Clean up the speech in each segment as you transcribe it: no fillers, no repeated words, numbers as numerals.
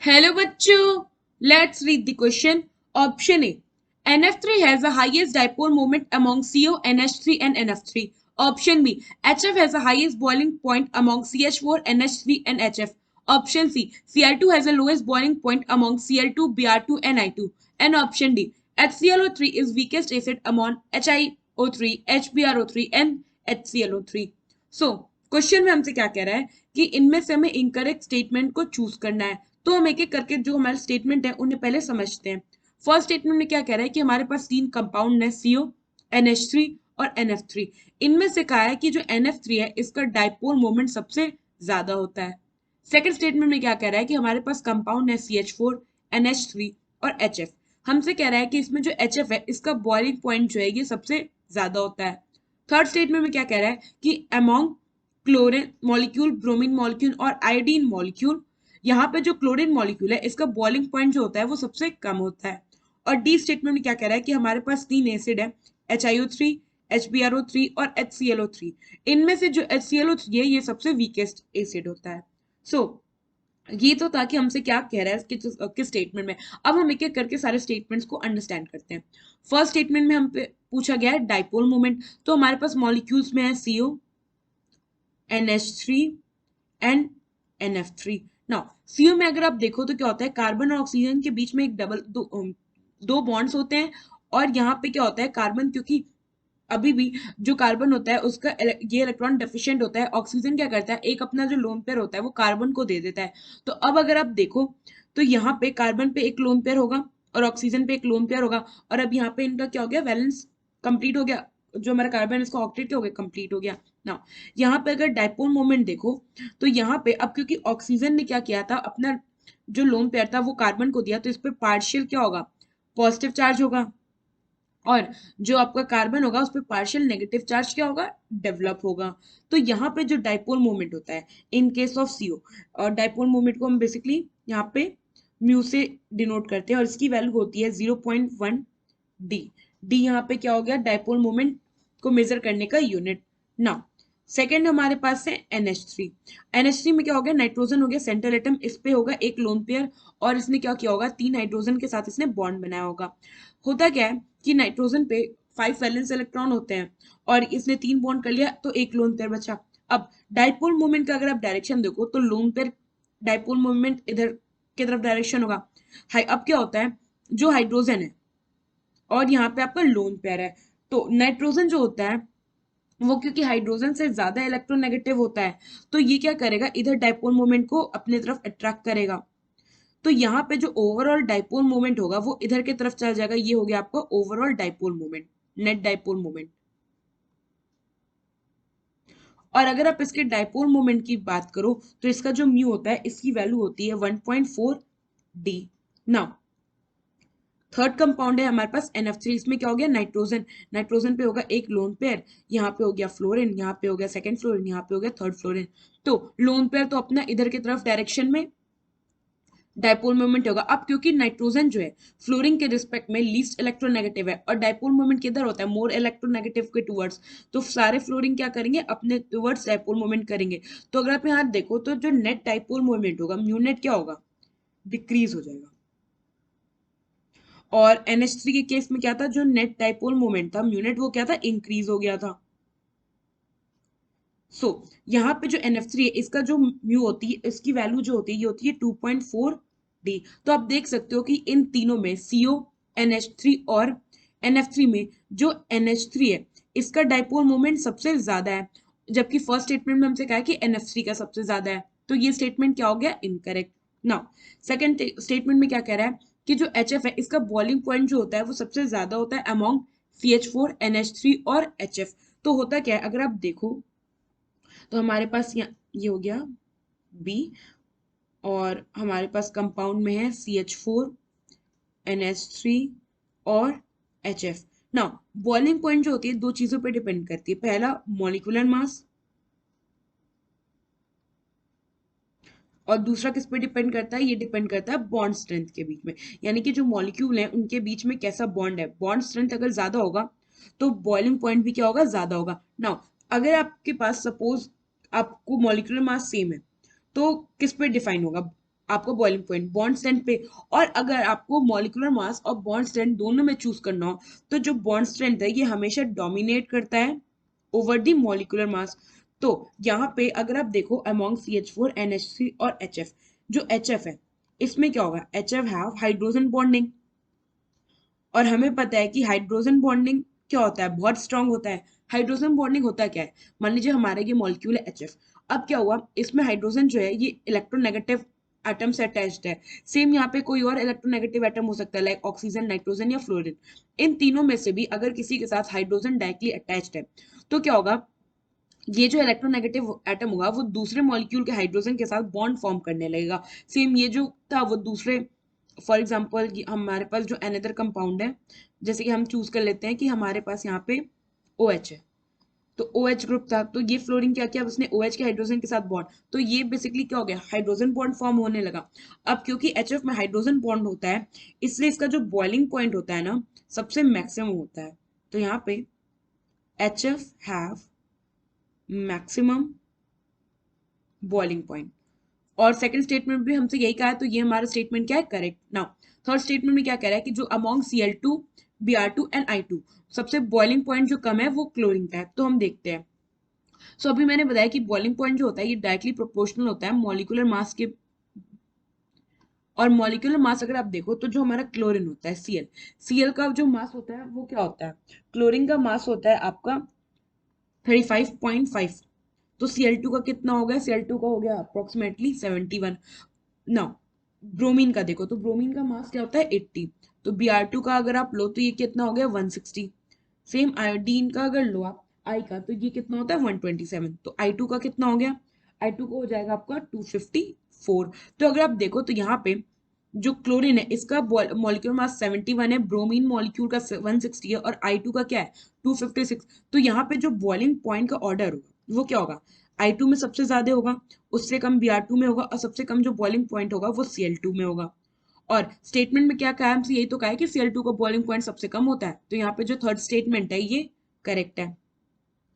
Hello बच्चों, let's read the question. Option A. NF3 has the highest dipole moment among CO, NH3 and NF3. Option B. HF has the highest boiling point among CH4, NH3 and HF. Option C. Cl2 has the lowest boiling point among Cl2, Br2 and I2. And option D. HClO3 is weakest acid among HiO3, HBrO3 and HClO3. So question में हमसे क्या कह रहा है कि इनमें से हमें इनकरेक्ट स्टेटमेंट को चूज करना है। तो हम एक एक करके जो हमारे स्टेटमेंट है उन्हें पहले समझते हैं। फर्स्ट स्टेटमेंट में क्या कह रहा है कि हमारे पास तीन कंपाउंड है CO, NH3 और NF3। इनमें से कहा है कि जो NF3 है इसका डाइपोल मोमेंट सबसे ज्यादा होता है। सेकेंड स्टेटमेंट में क्या कह रहा है कि हमारे पास कंपाउंड है CH4, NH3 और HF। हमसे कह रहा है कि इसमें जो HF है इसका बॉइलिंग पॉइंट जो है ये सबसे ज्यादा होता है। थर्ड स्टेटमेंट में क्या कह रहा है कि among chlorine molecule, bromine molecule और आयोडीन मॉलिक्यूल, यहाँ पे जो क्लोरीन मॉलिक्यूल है इसका बॉइलिंग पॉइंट जो होता है वो सबसे कम होता है। और डी स्टेटमेंट में क्या कह रहा है कि हमारे पास तीन एसिड है, HiO3, HBrO3 और HClO3। इनमें से जो HClO3 है ये सबसे वीकेस्ट एसिड होता है। सो ये तो था कि हमसे क्या कह रहा है किस स्टेटमेंट में। अब हम एक एक करके सारे स्टेटमेंट्स को अंडरस्टैंड करते हैं। फर्स्ट स्टेटमेंट में हम पे पूछा गया है डाइपोल मोमेंट। तो हमारे पास मॉलिक्यूल्स में है CO, NH3 and NF3। Now CO में अगर आप देखो तो क्या होता है, कार्बन और ऑक्सीजन के बीच में एक दो बॉन्ड्स होते हैं। और यहाँ पे क्या होता है, कार्बन क्योंकि अभी भी जो कार्बन होता है उसका ये इलेक्ट्रॉन डेफिशिएंट होता है, ऑक्सीजन क्या करता है एक अपना जो लोन पेयर होता है वो कार्बन को दे देता है। तो अब अगर आप देखो तो यहाँ पे कार्बन पे एक लोन पेयर होगा और ऑक्सीजन पे एक लोन पेयर होगा। और अब यहाँ पे इनका क्या हो गया, वैलेंस कंप्लीट हो गया। जो हमारा कार्बन इसका ऑक्टेट क्या हो गया, कंप्लीट हो गया ना। यहाँ पे अगर डाइपोल मोमेंट देखो तो यहाँ पे अब क्योंकि ऑक्सीजन ने क्या किया था, अपना जो लोन पेयर था वो कार्बन को दिया, तो इस पे पार्शियल क्या होगा, पॉजिटिव चार्ज होगा। और जो आपका कार्बन होगा उस पर पार्शियल नेगेटिव चार्ज क्या होगा, डेवलप होगा। तो यहाँ पे जो डाइपोल मोमेंट होता है इन केस ऑफ CO, और डाइपोल मोमेंट को हम बेसिकली यहाँ पे म्यू से डिनोट करते हैं और इसकी वैल्यू होती है 0.1 डी। डी यहाँ पे क्या हो गया, डाइपोल मोमेंट को मेजर करने का यूनिट। नाउ सेकेंड हमारे पास है NH3। NH3 में क्या हो गया, नाइट्रोजन हो गया सेंट्रल एटम, इस पे होगा एक लोन पेयर और इसने क्या किया होगा, तीन हाइड्रोजन के साथ इसने बॉन्ड बनाया होगा। होता क्या है कि नाइट्रोजन पे 5 वैलेंस इलेक्ट्रॉन होते हैं और इसने तीन बॉन्ड कर लिया तो एक लोन पेयर बचा। अब डाइपोल मोमेंट का अगर आप डायरेक्शन देखो तो लोन पेयर डाइपोल मोमेंट इधर की तरफ डायरेक्शन होगा। हाई अब क्या होता है, जो हाइड्रोजन है और यहाँ पे आपका लोन पेयर है, तो नाइट्रोजन जो होता है वो क्योंकि हाइड्रोजन से ज्यादा इलेक्ट्रोनेगेटिव होता है तो ये क्या करेगा, इधर डाइपोल मोमेंट को अपने तरफ अट्रैक्ट करेगा। तो यहाँ पे जो ओवरऑल डाइपोल मोमेंट होगा वो इधर की तरफ चला जाएगा। ये हो गया आपका overall dipole moment, net dipole moment. और अगर आप इसके डाइपोल मोमेंट की बात करो तो इसका जो म्यू होता है इसकी वैल्यू होती है 1.4 डी। नाउ थर्ड कंपाउंड है हमारे पास NF3। इसमें क्या हो गया, नाइट्रोजन, नाइट्रोजन पे होगा एक लोन पेयर, यहाँ पे हो गया फ्लोरीन, यहाँ पे हो गया सेकंड फ्लोरीन, यहाँ पे हो गया थर्ड फ्लोरीन। तो लोन पेयर तो अपना इधर की तरफ डायरेक्शन में डाइपोल मोमेंट होगा। अब क्योंकि नाइट्रोजन जो है फ्लोरीन के रिस्पेक्ट में लीस्ट इलेक्ट्रोनेगेटिव है और डाइपोल मोमेंट किधर होता है, मोर इलेक्ट्रोनेगेटिव के टुवर्ड्स, तो सारे फ्लोरीन क्या करेंगे, अपने टुवर्ड्स डाइपोल मोमेंट करेंगे। तो अगर आप यहाँ देखो तो जो नेट डाइपोल मोमेंट होगा, म्यू नेट क्या होगा, डिक्रीज हो जाएगा। और NH3 के केस में क्या था, जो नेट डाइपोल मोमेंट था म्यू नेट वो क्या था, इंक्रीज हो गया था। सो यहाँ पे जो NF3 है इसका जो म्यू होती है, इसकी वैल्यू जो होती है ये होती है 2.4 डी। तो आप देख सकते हो कि इन तीनों में CO, NH3 और NF3 में जो NH3 है इसका डाइपोल मोमेंट सबसे ज्यादा है, जबकि फर्स्ट स्टेटमेंट में हमसे कहा है कि NF3 का सबसे ज्यादा है। तो ये स्टेटमेंट क्या हो गया, इनकरेक्ट। नाउ सेकंड स्टेटमेंट में क्या कह रहा है कि जो HF है इसका बॉइलिंग पॉइंट जो होता है वो सबसे ज्यादा होता है अमॉन्ग CH4, NH3 और HF। तो होता क्या है, अगर आप देखो तो हमारे पास ये हो गया बी, और हमारे पास कंपाउंड में है CH4, NH3 और HF। नाउ बॉइलिंग पॉइंट जो होती है दो चीजों पे डिपेंड करती है, पहला मॉलिक्यूलर मास और दूसरा किस पे डिपेंड करता है, ये डिपेंड करता है बॉन्ड स्ट्रेंथ के बीच में। यानी कि जो मॉलिक्यूल है उनके बीच में कैसा बॉन्ड है, बॉन्ड स्ट्रेंथ अगर ज्यादा होगा तो बॉइलिंग पॉइंट भी क्या होगा, ज्यादा होगा। नाउ अगर आपके पास सपोज आपको मॉलिक्यूलर मास सेम है तो किस पे डिफाइन होगा, आपको बॉइलिंग पॉइंट बॉन्ड स्ट्रेंथ पे। और अगर आपको मॉलिक्यूलर मास और बॉन्ड स्ट्रेंथ दोनों में चूज करना हो तो जो बॉन्ड स्ट्रेंथ है ये हमेशा डोमिनेट करता है ओवर द मॉलिक्यूलर मास। तो यहाँ पे अगर आप देखो अमॉन्ग CH4 NH3 और HF, जो HF है इसमें क्या होगा, HF हैव हाइड्रोजन बॉन्डिंग। और हमें पता है कि हाइड्रोजन बॉन्डिंग क्या होता है, बहुत स्ट्रांग होता है। हाइड्रोजन बॉन्डिंग होता क्या है, मान लीजिए हमारे ये मॉलिक्यूल है HF। अब क्या हुआ, इसमें हाइड्रोजन जो है ये इलेक्ट्रोनेगेटिव एटम से अटैच्ड है। सेम यहाँ पे कोई और इलेक्ट्रोनेगेटिव एटम हो सकता है लाइक ऑक्सीजन, नाइट्रोजन या फ्लोरीन। इन तीनों में से भी अगर किसी के साथ हाइड्रोजन डायरेक्टली अटैच्ड है तो क्या होगा, ये जो इलेक्ट्रोनेगेटिव एटम होगा वो दूसरे मॉलिक्यूल के हाइड्रोजन के साथ बॉन्ड फॉर्म करने लगेगा। सेम ये जो था वो दूसरे, फॉर एग्जांपल हमारे पास जो अनदर कंपाउंड है, जैसे कि हम चूज कर लेते हैं कि हमारे पास यहाँ पे OH है, तो OH ग्रुप था, तो ये फ्लोरीन क्या किया, उसने OH के हाइड्रोजन के साथ बॉन्ड, तो ये बेसिकली क्या हो गया, हाइड्रोजन बॉन्ड फॉर्म होने लगा। अब क्योंकि HF में हाइड्रोजन बॉन्ड होता है इसलिए इसका जो बॉइलिंग पॉइंट होता है ना सबसे मैक्सिमम होता है। तो यहाँ पे HF have maximum boiling point. और सेकंड स्टेटमेंट भी हमसे यही कहा है, तो ये हमारा स्टेटमेंट क्या है, करेक्ट। नाउ थर्ड स्टेटमेंट में क्या कह रहा है कि जो among Cl2, Br2 and I2 सबसे बॉइलिंग पॉइंट जो कम है वो क्लोरीन का है। तो हम देखते हैं। सो अभी मैंने बताया कि बॉइलिंग पॉइंट जो होता है ये डायरेक्टली प्रोपोर्शनल होता है मॉलिक्यूलर मास के। और मॉलिक्यूलर मास अगर आप देखो तो जो हमारा क्लोरीन होता है Cl का जो मास होता है वो क्या होता है, क्लोरीन का मास होता है आपका 35.5। तो Cl2 का कितना हो गया, Cl2 का हो गया अप्रोक्सीमेटली 71। नाउ ब्रोमीन का देखो तो ब्रोमीन का मास क्या होता है 80। तो Br2 का अगर आप लो तो ये कितना हो गया 160। सेम आयोडीन का अगर लो आप आई का तो ये कितना होता है 127। तो I2 का कितना हो गया, I2 को हो जाएगा आपका 254। तो अगर आप देखो तो यहाँ पे जो क्लोरीन है इसका मॉलिक्यूलर मास 71 है, ब्रोमीन मॉलिक्यूल का 160 है और I2 का क्या है 256। तो यहाँ पे जो बॉइलिंग पॉइंट का ऑर्डर होगा वो क्या होगा, I2 में सबसे ज्यादा होगा, उससे कम Br2 में होगा और सबसे कम जो बॉइलिंग पॉइंट होगा वो Cl2 में होगा। और स्टेटमेंट में क्या कहा है, हमसे यही तो कहा है कि Cl2 का बॉइलिंग पॉइंट सबसे कम होता है। तो यहाँ पे जो थर्ड स्टेटमेंट है ये करेक्ट है।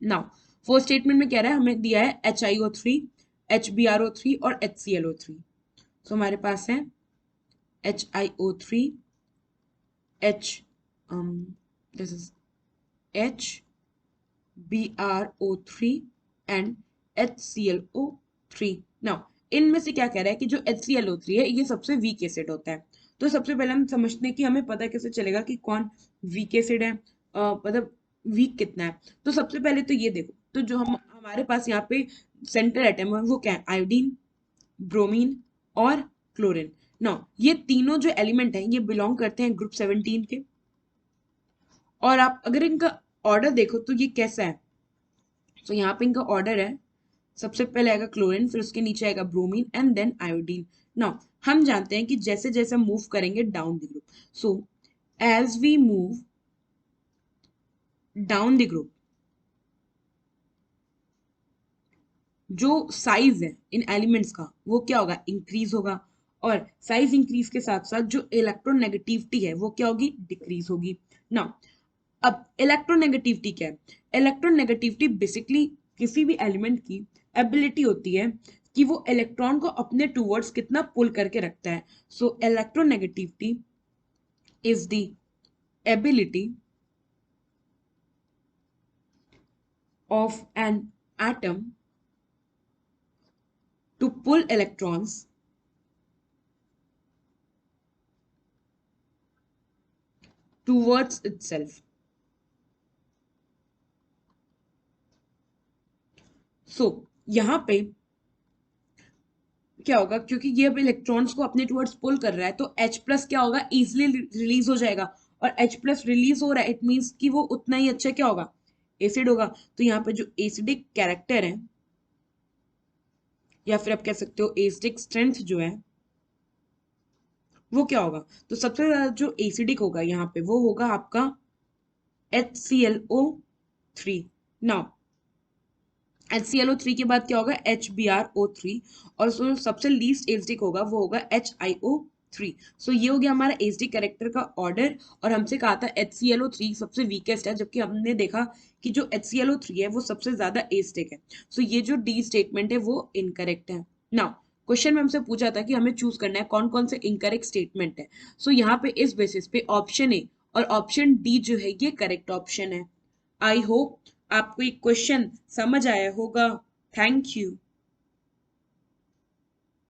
नाउ फोर्थ स्टेटमेंट में कह रहा है, हमें दिया है HiO3, HBrO3 और HClO3। तो हमारे पास है HiO3, H this is HBrO3 and HClO3। Now इनमें से क्या कह रहा है कि जो HClO3 है ये सबसे वीक एसिड होता है। तो सबसे पहले हम समझते हैं कि हमें पता कैसे चलेगा कि कौन वीक एसिड है, मतलब वीक कितना है। तो सबसे पहले तो ये देखो, तो जो हम हमारे पास यहाँ पे सेंट्रल एटम है वो क्या है, आयोडीन, ब्रोमीन और क्लोरीन। नाउ ये तीनों जो एलिमेंट हैं ये बिलोंग करते हैं ग्रुप 17 के। और आप अगर इनका ऑर्डर देखो तो ये कैसा है, तो यहाँ पे इनका ऑर्डर है, सबसे पहले आएगा क्लोरीन, फिर उसके नीचे आएगा bromine and then iodine. Now हम जानते हैं कि जैसे जैसे मूव करेंगे down the group, so as we move down the group जो साइज है इन एलिमेंट्स का वो क्या होगा, इंक्रीज होगा। और साइज इंक्रीज के साथ साथ जो इलेक्ट्रोनेगेटिविटी है वो क्या होगी, डिक्रीज होगी। नाउ अब इलेक्ट्रोनेगेटिविटी क्या है, इलेक्ट्रोनेगेटिविटी बेसिकली किसी भी एलिमेंट की एबिलिटी होती है कि वो इलेक्ट्रॉन को अपने टूवर्ड्स कितना पुल करके रखता है। So electronegativity is the ability of an atom to pull electrons towards itself। So यहाँ पे क्या होगा, क्योंकि ये अब इलेक्ट्रॉन्स को अपने टुवर्ड्स पुल कर रहा है तो H प्लस क्या होगा, इजिली रिलीज हो जाएगा। और H प्लस रिलीज हो रहा है इट मीन्स कि वो उतना ही अच्छा क्या होगा, एसिड होगा। तो यहाँ पे जो एसिडिक कैरेक्टर है या फिर आप कह सकते हो एसिडिक स्ट्रेंथ जो है वो क्या होगा, तो सबसे ज्यादा जो एसिडिक होगा यहाँ पे वो होगा आपका HClO3। नाउ HClO3 के बाद क्या होगा, HBrO3। और जो सबसे लीस्ट एसिडिक होगा वो होगा HiO3। सो ये हो गया हमारा एसिडिक कैरेक्टर का ऑर्डर। और हमसे कहा था HClO3 सबसे वीकेस्ट है, जबकि हमने देखा कि जो HClO3 है वो सबसे ज्यादा एसिडिक है। सो ये जो डी स्टेटमेंट है वो इनकरेक्ट है। नाउ क्वेश्चन में हमसे पूछा था कि हमें चूज करना है कौन कौन से इनकरेक्ट स्टेटमेंट है। सो यहाँ पे इस बेसिस पे ऑप्शन ए और ऑप्शन डी जो है ये करेक्ट ऑप्शन है। आई होप आपको ये क्वेश्चन समझ आया होगा। Thank you.